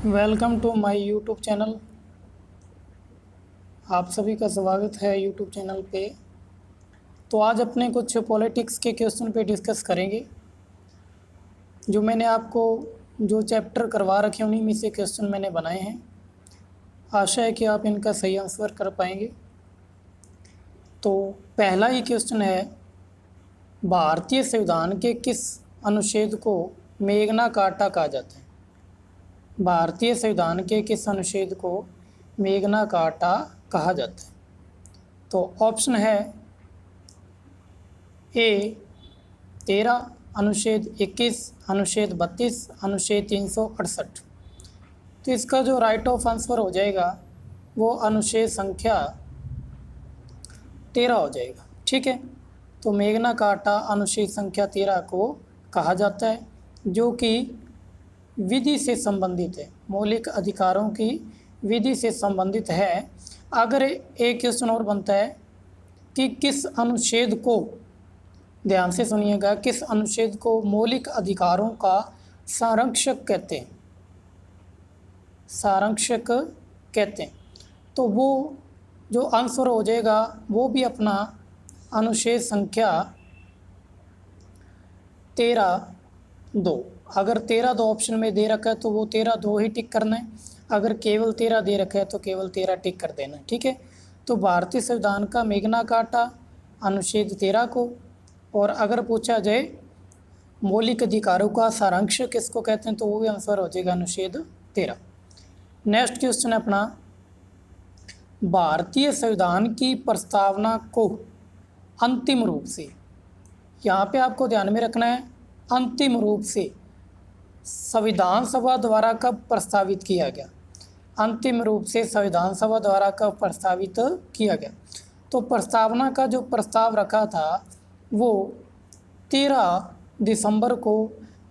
Welcome to my YouTube channel. आप सभी का स्वागत है यूट्यूब चैनल पे। तो आज अपने कुछ पॉलिटिक्स के क्वेश्चन पे डिस्कस करेंगे। जो मैंने आपको जो चैप्टर करवा रखे हैं उन्हीं में से क्वेश्चन मैंने बनाए हैं। आशा है कि आप इनका सही आंसर कर पाएंगे। तो पहला ही क्वेश्चन है, भारतीय संविधान के किस अनुच्छेद को मेगना कार्टा कहा जाता है? भारतीय संविधान के किस अनुच्छेद को मेगना कार्टा कहा जाता है? तो ऑप्शन है ए 13, अनुच्छेद 21, अनुच्छेद 32, अनुच्छेद 368। तो इसका जो राइट ऑफ आंसर हो जाएगा वो अनुच्छेद संख्या 13 हो जाएगा। ठीक है, तो मेगना कार्टा अनुच्छेद संख्या 13 को कहा जाता है, जो कि विधि से संबंधित है, मौलिक अधिकारों की विधि से संबंधित है। अगर एक क्वेश्चन और बनता है कि किस अनुच्छेद को, ध्यान से सुनिएगा, किस अनुच्छेद को मौलिक अधिकारों का संरक्षक कहते हैं? संरक्षक कहते हैं। तो वो जो आंसर हो जाएगा वो भी अपना अनुच्छेद संख्या 13(2). अगर 13(2) ऑप्शन में दे रखा है तो वो 13(2) ही टिक करना है। अगर केवल 13 दे रखा है तो केवल 13 टिक कर देना। ठीक है, तो भारतीय संविधान का मेगना कार्टा अनुच्छेद 13 को, और अगर पूछा जाए मौलिक अधिकारों का सारांश किसको कहते हैं तो वो भी आंसर हो जाएगा अनुच्छेद 13। नेक्स्ट क्वेश्चन है अपना, भारतीय संविधान की प्रस्तावना को अंतिम रूप से, यहाँ पे आपको ध्यान में रखना है, अंतिम रूप से संविधान सभा द्वारा कब प्रस्तावित किया गया? अंतिम रूप से संविधान सभा द्वारा कब प्रस्तावित किया गया? तो प्रस्तावना का जो प्रस्ताव रखा था वो 13 दिसंबर को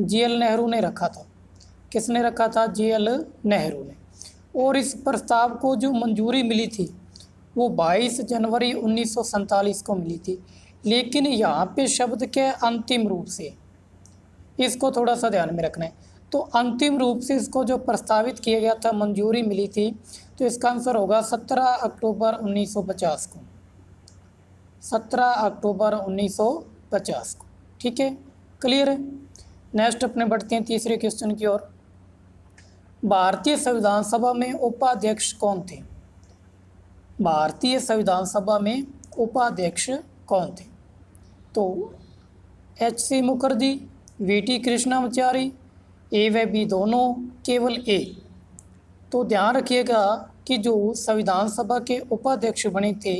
JL नेहरू ने रखा था। किसने रखा था? JL नेहरू ने। और इस प्रस्ताव को जो मंजूरी मिली थी वो 22 जनवरी 1947 को मिली थी। लेकिन यहाँ पे शब्द क्या है? अंतिम रूप से, इसको थोड़ा सा ध्यान में रखना है। तो अंतिम रूप से इसको जो प्रस्तावित किया गया था, मंजूरी मिली थी, तो इसका आंसर होगा 17 अक्टूबर 1950 को। 17 अक्टूबर 1950 को। ठीक है, क्लियर है। नेक्स्ट अपने बढ़ते हैं तीसरे क्वेश्चन की ओर। भारतीय संविधान सभा में उपाध्यक्ष कौन थे? भारतीय संविधान सभा में उपाध्यक्ष कौन थे? तो HC मुखर्जी, VT कृष्णामाचारी, ए व बी दोनों, केवल ए? तो ध्यान रखिएगा कि जो संविधान सभा के उपाध्यक्ष बने थे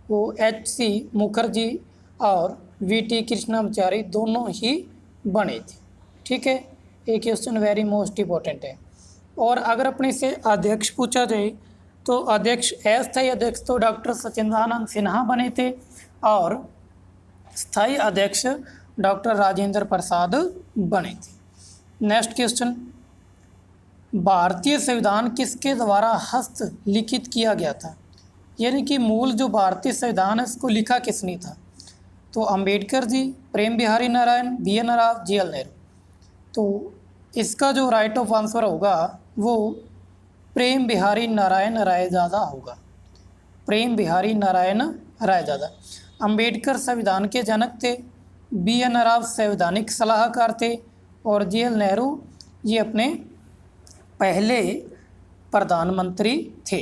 वो HC मुखर्जी और VT कृष्णामाचारी दोनों ही बने थे। ठीक है, ये क्वेश्चन वेरी मोस्ट इम्पोर्टेंट है। और अगर अपने से अध्यक्ष पूछा जाए तो अध्यक्ष, अस्थायी अध्यक्ष तो डॉक्टर सचिदानंद सिन्हा बने थे, और स्थायी अध्यक्ष डॉक्टर राजेंद्र प्रसाद बने थे। नेक्स्ट क्वेश्चन, भारतीय संविधान किसके द्वारा हस्तलिखित किया गया था? यानी कि मूल जो भारतीय संविधान है इसको लिखा किसने था? तो अंबेडकर जी, प्रेम बिहारी नारायण, BN राव, JL नेहरू। तो इसका जो राइट ऑफ आंसर होगा वो प्रेम बिहारी नारायण रायजादा होगा। प्रेम बिहारी नारायण रायजादा। अंबेडकर संविधान के जनक थे, BN राव संवैधानिक सलाहकार थे, और JL नेहरू ये अपने पहले प्रधानमंत्री थे।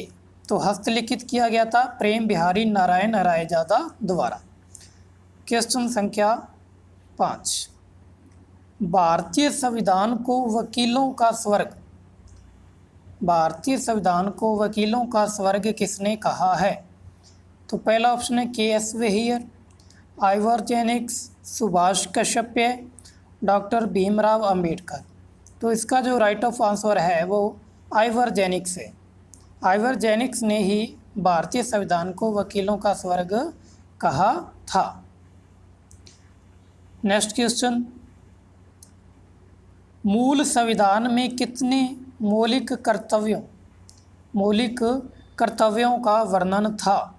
तो हस्तलिखित किया गया था प्रेम बिहारी नारायण रायजादा द्वारा। क्वेश्चन संख्या 5, भारतीय संविधान को वकीलों का स्वर्ग, भारतीय संविधान को वकीलों का स्वर्ग किसने कहा है? तो पहला ऑप्शन है KS Wheare, Ivor Jennings, Subhash Kashyap, doctor Bhimrao Ambedkar. तो इसका जो राइट ऑफ आंसर है वो आइवर जेनिक्स है। आइवर जेनिक्स ने ही भारतीय संविधान को वकीलों का स्वर्ग कहा था। नेक्स्ट क्वेश्चन, मूल संविधान में कितने मौलिक कर्तव्यों का वर्णन था?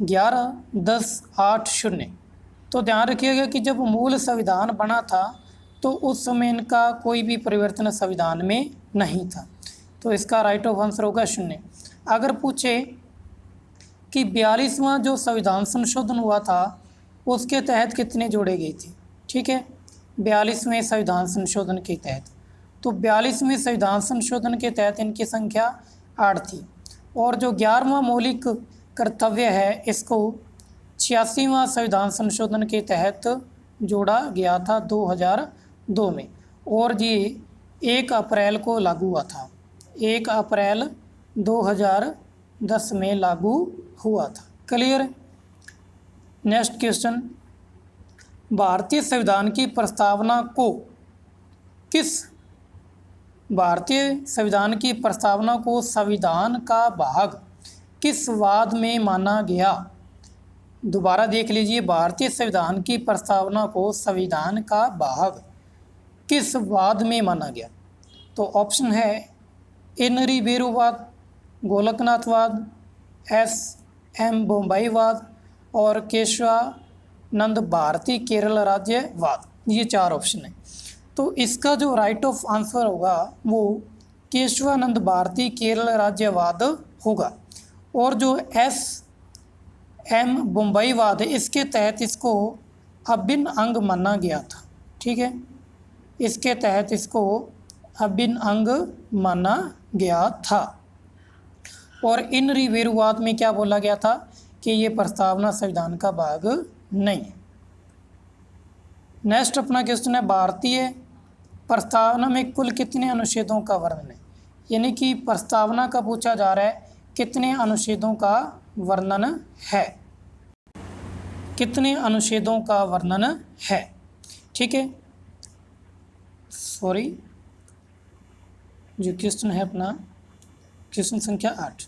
11, 10, 8, 0। तो ध्यान रखिएगा कि जब मूल संविधान बना था तो उस समय इनका कोई भी परिवर्तन संविधान में नहीं था। तो इसका राइट ऑफ आंसर होगा 0। अगर पूछे कि 42वां जो संविधान संशोधन हुआ था उसके तहत कितने जोड़े गए थे, ठीक है, 42वें संविधान संशोधन के तहत, तो 42वें संविधान संशोधन के तहत इनकी संख्या 8 थी। और जो 11वां मौलिक कर्तव्य है इसको 86वां संविधान संशोधन के तहत जोड़ा गया था 2002 में, और ये 1 अप्रैल को लागू हुआ था, 1 अप्रैल 2010 में लागू हुआ था। क्लियर। नेक्स्ट क्वेश्चन, भारतीय संविधान की प्रस्तावना को संविधान का भाग किस वाद में माना गया। दोबारा देख लीजिए, भारतीय संविधान की प्रस्तावना को संविधान का भाग किस वाद में माना गया। तो ऑप्शन है इनरीबेरुवाद, गोलकनाथवाद, एस.एम. बोम्बाईवाद और केशवानंद भारती केरल राज्यवाद। ये 4 ऑप्शन है। तो इसका जो राइट ऑफ आंसर होगा वो केशवानंद भारती केरल राज्यवाद होगा। और जो एस.एम. बोम्बाईवाद है इसके तहत इसको अभिन्न अंग माना गया था, ठीक है, इसके तहत इसको अभिन्न अंग माना गया था। और इनरीबेरुवाद में क्या बोला गया था कि ये प्रस्तावना संविधान का भाग नहीं है। नेक्स्ट अपना क्वेश्चन है, भारतीय प्रस्तावना में कुल कितने अनुच्छेदों का वर्णन है। यानी कि प्रस्तावना का पूछा जा रहा है कितने अनुच्छेदों का वर्णन है, कितने अनुच्छेदों का वर्णन है, ठीक है। सॉरी, जो क्वेश्चन है अपना क्वेश्चन संख्या 8,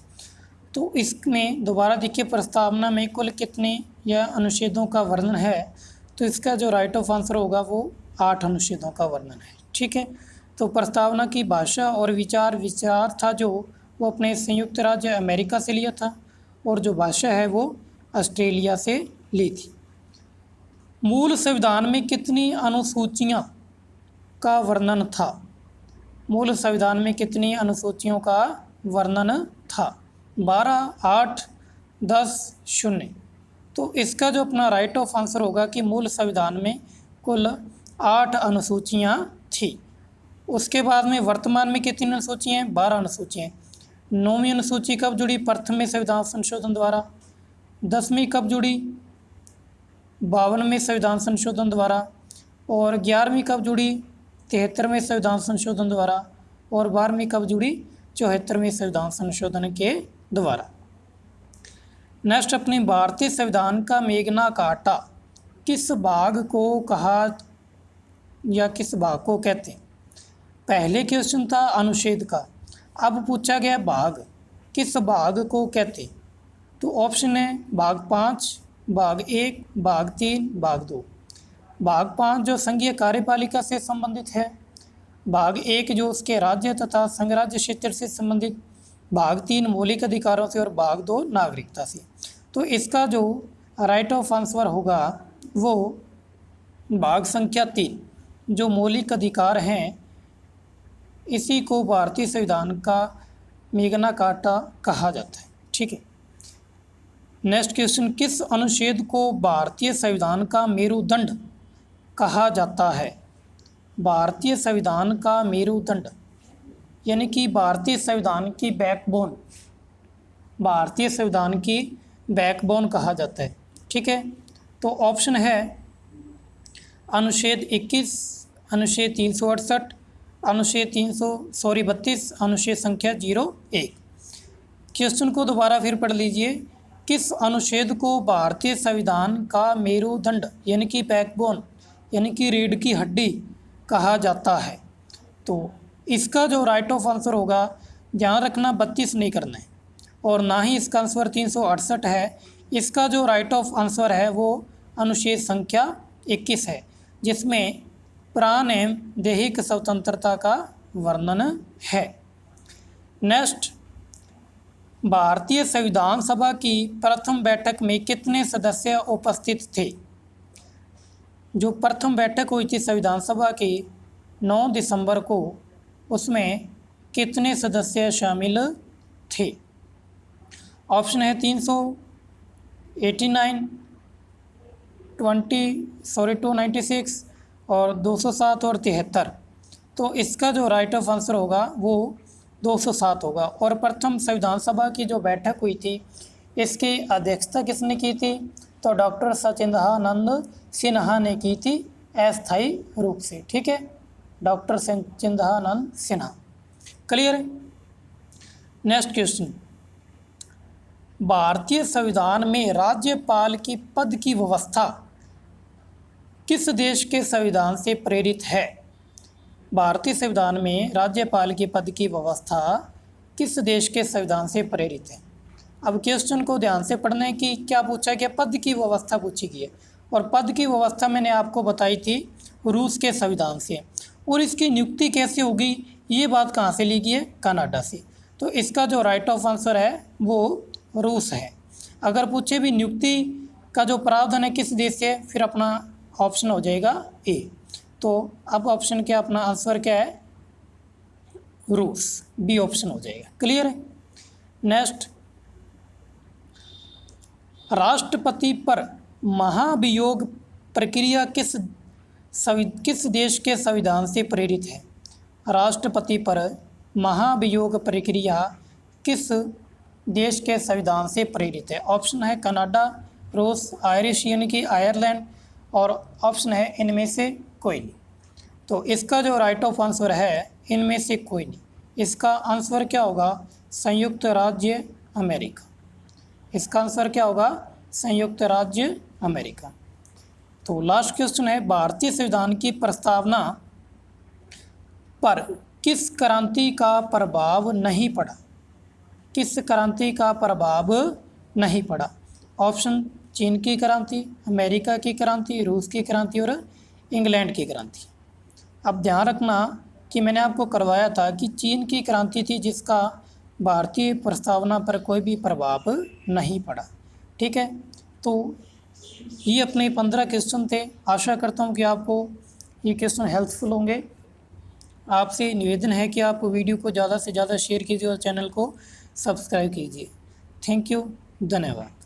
तो इसमें दोबारा देखिए प्रस्तावना में कुल कितने या अनुच्छेदों का वर्णन है। तो इसका जो राइट ऑफ आंसर होगा वो 8 अनुच्छेदों का वर्णन है, ठीक है। तो प्रस्तावना की भाषा और विचार था जो वो अपने संयुक्त राज्य अमेरिका से लिया था, और जो भाषा है वो ऑस्ट्रेलिया से ली थी। मूल संविधान में कितनी अनुसूचियाँ का वर्णन था। मूल संविधान में कितनी अनुसूचियों का वर्णन था, 12, 8, 10, 0। तो इसका जो अपना राइट ऑफ आंसर होगा कि मूल संविधान में कुल 8 अनुसूचियाँ थी। उसके बाद में वर्तमान में कितनी अनुसूचियाँ हैं, 12 अनुसूचियाँ हैं। 9वीं अनुसूची कब जुड़ी, प्रथम संविधान संशोधन द्वारा। 10वीं कब जुड़ी, 52वें संविधान संशोधन द्वारा। और 11वीं कब जुड़ी, 73वें संविधान संशोधन द्वारा। और 12वीं कब जुड़ी, 74वें संविधान संशोधन के द्वारा। नेक्स्ट अपने भारतीय संविधान का मेगना कार्टा किस भाग को कहा या किस भाग को कहते हैं। पहले क्वेश्चन था अनुच्छेद का, अब पूछा गया भाग, किस भाग को कहते। तो ऑप्शन है भाग 5, भाग 1, भाग 3, भाग 2। भाग 5 जो संघीय कार्यपालिका से संबंधित है, भाग 1 जो उसके राज्य तथा संघराज्य क्षेत्र से संबंधित, भाग 3 मौलिक अधिकारों से, और भाग 2 नागरिकता से। तो इसका जो राइट ऑफ आंसर होगा वो भाग संख्या 3 जो मौलिक अधिकार हैं, इसी को भारतीय संविधान का मेगना कार्टा कहा जाता है, ठीक है। नेक्स्ट क्वेश्चन, किस अनुच्छेद को भारतीय संविधान का मेरुदंड कहा जाता है। भारतीय संविधान का मेरुदंड यानी कि भारतीय संविधान की बैकबोन, भारतीय संविधान की बैकबोन कहा जाता है, ठीक है। तो ऑप्शन है अनुच्छेद 21, अनुच्छेद 368, अनुच्छेद 32, अनुच्छेद संख्या 01। क्वेश्चन को दोबारा फिर पढ़ लीजिए, किस अनुच्छेद को भारतीय संविधान का मेरुदंड यानी कि बैकबोन यानी कि रीढ़ की हड्डी कहा जाता है। तो इसका जो राइट ऑफ आंसर होगा, ध्यान रखना 32 नहीं करना है, और ना ही इसका आंसर 368 है। इसका जो राइट ऑफ आंसर है वो अनुच्छेद संख्या 21 है, जिसमें प्राण एवं दैहिक स्वतंत्रता का वर्णन है। नेक्स्ट, भारतीय संविधान सभा की प्रथम बैठक में कितने सदस्य उपस्थित थे। जो प्रथम बैठक हुई थी संविधान सभा की 9 दिसंबर को, उसमें कितने सदस्य शामिल थे? ऑप्शन है 389, 296 और 207 और 73। तो इसका जो राइट ऑफ आंसर होगा वो 207 होगा। और प्रथम संविधान सभा की जो बैठक हुई थी, इसकी अध्यक्षता किसने की थी? तो डॉक्टर सचिदानंद सिन्हा ने की थी अस्थायी रूप से। ठीक है, डॉक्टर सचिदानंद सिन्हा। क्लियर है? नेक्स्ट क्वेश्चन, भारतीय संविधान में राज्यपाल की पद की व्यवस्था किस देश के संविधान से प्रेरित है? भारतीय संविधान में राज्यपाल की पद की व्यवस्था किस देश के संविधान से प्रेरित है? अब क्वेश्चन को ध्यान से पढ़ना है कि क्या पूछा गया, पद की व्यवस्था पूछी गई है। और पद की व्यवस्था मैंने आपको बताई थी रूस के संविधान से। और इसकी नियुक्ति कैसे होगी, ये बात कहाँ से ली गई है? कनाडा से। तो इसका जो राइट ऑफ आंसर है वो रूस है। अगर पूछे भी नियुक्ति का जो प्रावधान है किस देश से, फिर अपना ऑप्शन हो जाएगा ए। तो अब ऑप्शन क्या, अपना आंसर क्या है? रूस, बी ऑप्शन हो जाएगा। क्लियर है? नेक्स्ट, राष्ट्रपति पर महाभियोग प्रक्रिया किस देश के संविधान से प्रेरित है? राष्ट्रपति पर महाभियोग प्रक्रिया किस देश के संविधान से प्रेरित है? ऑप्शन है कनाडा, रूस, आयरिश यानी कि आयरलैंड, और ऑप्शन है इनमें से कोई नहीं। तो इसका जो राइट ऑफ आंसर है इनमें से कोई नहीं। इसका आंसर क्या होगा? संयुक्त राज्य अमेरिका। इसका आंसर क्या होगा? संयुक्त राज्य अमेरिका। तो लास्ट क्वेश्चन है, भारतीय संविधान की प्रस्तावना पर किस क्रांति का प्रभाव नहीं पड़ा? किस क्रांति का प्रभाव नहीं पड़ा? ऑप्शन चीन की क्रांति, अमेरिका की क्रांति, रूस की क्रांति और इंग्लैंड की क्रांति। अब ध्यान रखना कि मैंने आपको करवाया था कि चीन की क्रांति थी जिसका भारतीय प्रस्तावना पर कोई भी प्रभाव नहीं पड़ा। ठीक है, तो ये अपने 15 क्वेश्चन थे। आशा करता हूँ कि आपको ये क्वेश्चन हेल्पफुल होंगे। आपसे निवेदन है कि आप वीडियो को ज़्यादा से ज़्यादा शेयर कीजिए और चैनल को सब्सक्राइब कीजिए। थैंक यू, धन्यवाद।